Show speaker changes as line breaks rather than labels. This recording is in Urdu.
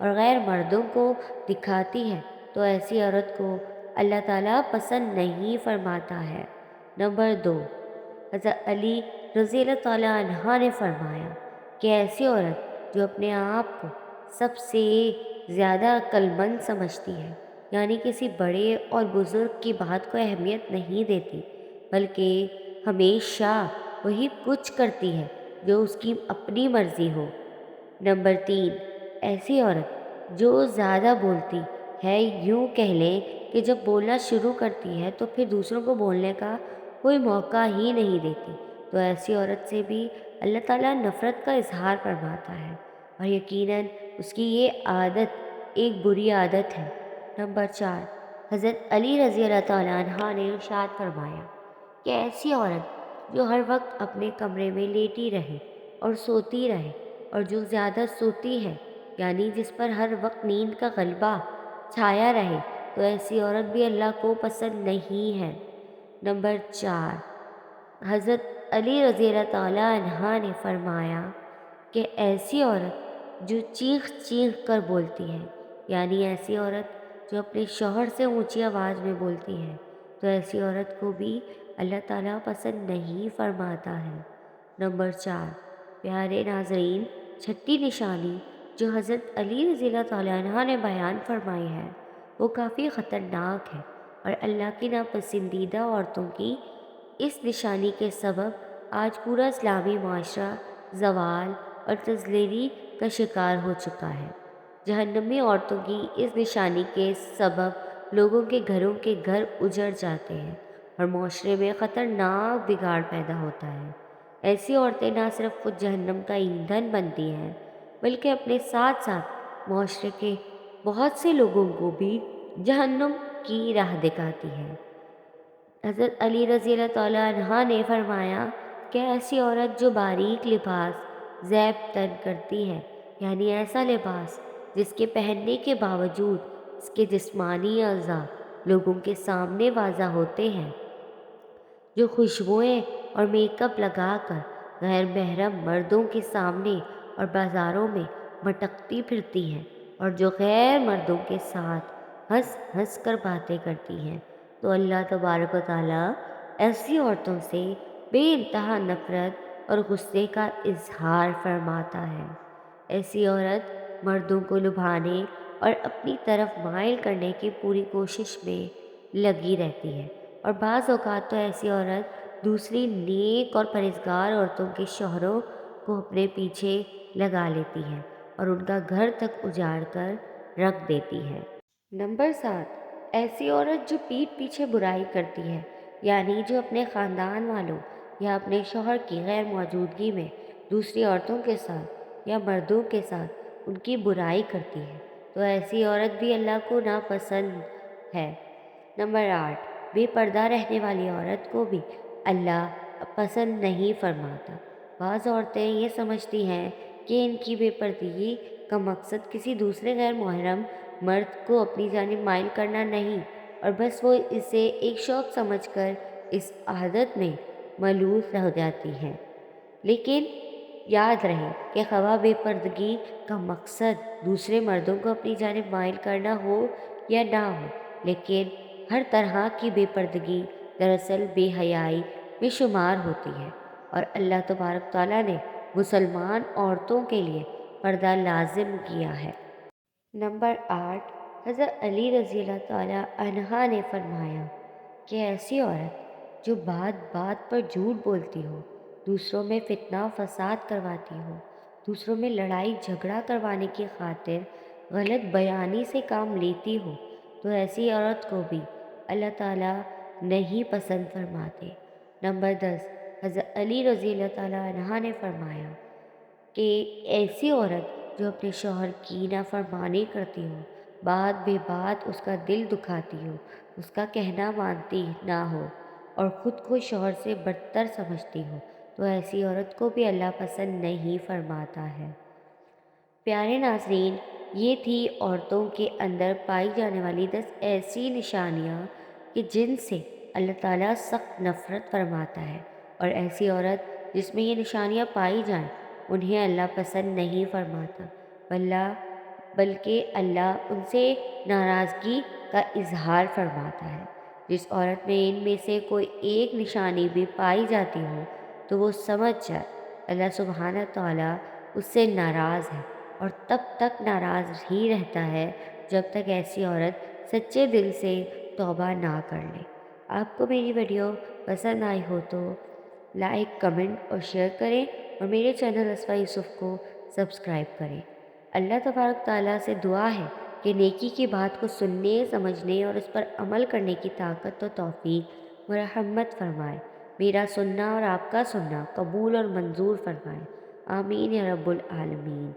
اور غیر مردوں کو دکھاتی ہے تو ایسی عورت کو اللہ تعالیٰ پسند نہیں فرماتا ہے۔ نمبر 2، حضرت علی رضی اللہ تعالیٰ عنہ نے فرمایا کہ ایسی عورت جو اپنے آپ کو سب سے زیادہ عقل مند سمجھتی ہے، یعنی کسی بڑے اور بزرگ کی بات کو اہمیت نہیں دیتی، بلکہ ہمیشہ وہی کچھ کرتی ہے جو اس کی اپنی مرضی ہو۔ نمبر 3، ایسی عورت جو زیادہ بولتی ہے، یوں کہہ لیں کہ جب بولنا شروع کرتی ہے تو پھر دوسروں کو بولنے کا کوئی موقع ہی نہیں دیتی، تو ایسی عورت سے بھی اللہ تعالیٰ نفرت کا اظہار فرماتا ہے، اور یقیناً اس کی یہ عادت ایک بری عادت ہے۔ نمبر 4، حضرت علی رضی اللہ تعالیٰ عنہ نے ارشاد فرمایا کہ ایسی عورت جو ہر وقت اپنے کمرے میں لیٹی رہے اور سوتی رہے، اور جو زیادہ سوتی ہے، یعنی جس پر ہر وقت نیند کا غلبہ چھایا رہے، تو ایسی عورت بھی اللہ کو پسند نہیں ہے۔ نمبر 4، حضرت علی رضی اللہ تعالیٰ عنہ نے فرمایا کہ ایسی عورت جو چیخ چیخ کر بولتی ہے، یعنی ایسی عورت جو اپنے شوہر سے اونچی آواز میں بولتی ہے، تو ایسی عورت کو بھی اللہ تعالیٰ پسند نہیں فرماتا ہے۔ نمبر 4، پیارے ناظرین، چھٹی نشانی جو حضرت علی رضی اللہ تعالیٰ عنہ نے بیان فرمائی ہے وہ کافی خطرناک ہے، اور اللہ کی ناپسندیدہ عورتوں کی اس نشانی کے سبب آج پورا اسلامی معاشرہ زوال اور تذلیلی کا شکار ہو چکا ہے۔ جہنمی عورتوں کی اس نشانی کے سبب لوگوں کے گھروں کے گھر اجڑ جاتے ہیں اور معاشرے میں خطرناک بگاڑ پیدا ہوتا ہے۔ ایسی عورتیں نہ صرف خود جہنم کا ایندھن بنتی ہیں، بلکہ اپنے ساتھ ساتھ معاشرے کے بہت سے لوگوں کو بھی جہنم کی راہ دکھاتی ہیں۔ حضرت علی رضی اللہ تعالیٰ عنہ نے فرمایا کہ ایسی عورت جو باریک لباس زیب تن کرتی ہے، یعنی ایسا لباس جس کے پہننے کے باوجود اس کے جسمانی اعضاء لوگوں کے سامنے واضح ہوتے ہیں، جو خوشبوئیں اور میک اپ لگا کر غیر محرم مردوں کے سامنے اور بازاروں میں مٹکتی پھرتی ہیں، اور جو غیر مردوں کے ساتھ ہنس ہنس کر باتیں کرتی ہیں، تو اللہ تبارک و تعالیٰ ایسی عورتوں سے بے انتہا نفرت اور غصے کا اظہار فرماتا ہے۔ ایسی عورت مردوں کو لبھانے اور اپنی طرف مائل کرنے کی پوری کوشش میں لگی رہتی ہے، اور بعض اوقات تو ایسی عورت دوسری نیک اور پرہیزگار عورتوں کے شوہروں کو اپنے پیچھے لگا لیتی ہے اور ان کا گھر تک اجاڑ کر رکھ دیتی ہے۔ نمبر 7، ایسی عورت جو پیٹھ پیچھے برائی کرتی ہے، یعنی جو اپنے خاندان والوں یا اپنے شوہر کی غیر موجودگی میں دوسری عورتوں کے ساتھ یا مردوں کے ساتھ ان کی برائی کرتی ہے، تو ایسی عورت بھی اللہ کو ناپسند ہے۔ نمبر 8، بے پردہ رہنے والی عورت کو بھی اللہ پسند نہیں فرماتا۔ بعض عورتیں یہ سمجھتی ہیں کہ ان کی بے پردگی کا مقصد کسی دوسرے غیر محرم مرد کو اپنی جانب مائل کرنا نہیں، اور بس وہ اسے ایک شوق سمجھ کر اس عادت میں ملوث رہ جاتی ہیں۔ لیکن یاد رہے کہ خواہ بے پردگی کا مقصد دوسرے مردوں کو اپنی جانب مائل کرنا ہو یا نہ ہو، لیکن ہر طرح کی بے پردگی دراصل بے حیائی میں شمار ہوتی ہے، اور اللہ تبارک تعالیٰ نے مسلمان عورتوں کے لیے پردہ لازم کیا ہے۔ نمبر 8، حضرت علی رضی اللہ تعالیٰ عنہ نے فرمایا کہ ایسی عورت جو بات بات پر جھوٹ بولتی ہو، دوسروں میں فتنہ و فساد کرواتی ہو، دوسروں میں لڑائی جھگڑا کروانے کی خاطر غلط بیانی سے کام لیتی ہو، تو ایسی عورت کو بھی اللہ تعالیٰ نہیں پسند فرماتے۔ نمبر 10، حضرت علی رضی اللہ تعالیٰ عنہ نے فرمایا کہ ایسی عورت جو اپنے شوہر کی نافرمانی کرتی ہو، بات بے بات اس کا دل دکھاتی ہو، اس کا کہنا مانتی نہ ہو اور خود کو شوہر سے برتر سمجھتی ہو، تو ایسی عورت کو بھی اللہ پسند نہیں فرماتا ہے۔ پیارے ناظرین، یہ تھی عورتوں کے اندر پائی جانے والی 10 ایسی نشانیاں کہ جن سے اللہ تعالیٰ سخت نفرت فرماتا ہے، اور ایسی عورت جس میں یہ نشانیاں پائی جائیں انہیں اللہ پسند نہیں فرماتا۔ اللہ بلکہ اللہ ان سے ناراضگی کا اظہار فرماتا ہے۔ جس عورت میں ان میں سے کوئی ایک نشانی بھی پائی جاتی ہو تو وہ سمجھ جائے اللہ سبحانہ تعالیٰ اس سے ناراض ہے، اور تب تک ناراض ہی رہتا ہے جب تک ایسی عورت سچے دل سے توبہ نہ کر لے۔ آپ کو میری ویڈیو پسند آئی ہو تو لائک، کمنٹ اور شیئر کریں، اور میرے چینل اسفا یوسف کو سبسکرائب کریں۔ اللہ تبارک تعالیٰ سے دعا ہے کہ نیکی کی بات کو سننے، سمجھنے اور اس پر عمل کرنے کی طاقت و توفیق مرحمت فرمائے۔ میرا سننا اور آپ کا سننا قبول اور منظور فرمائے۔ آمین یا رب العالمین۔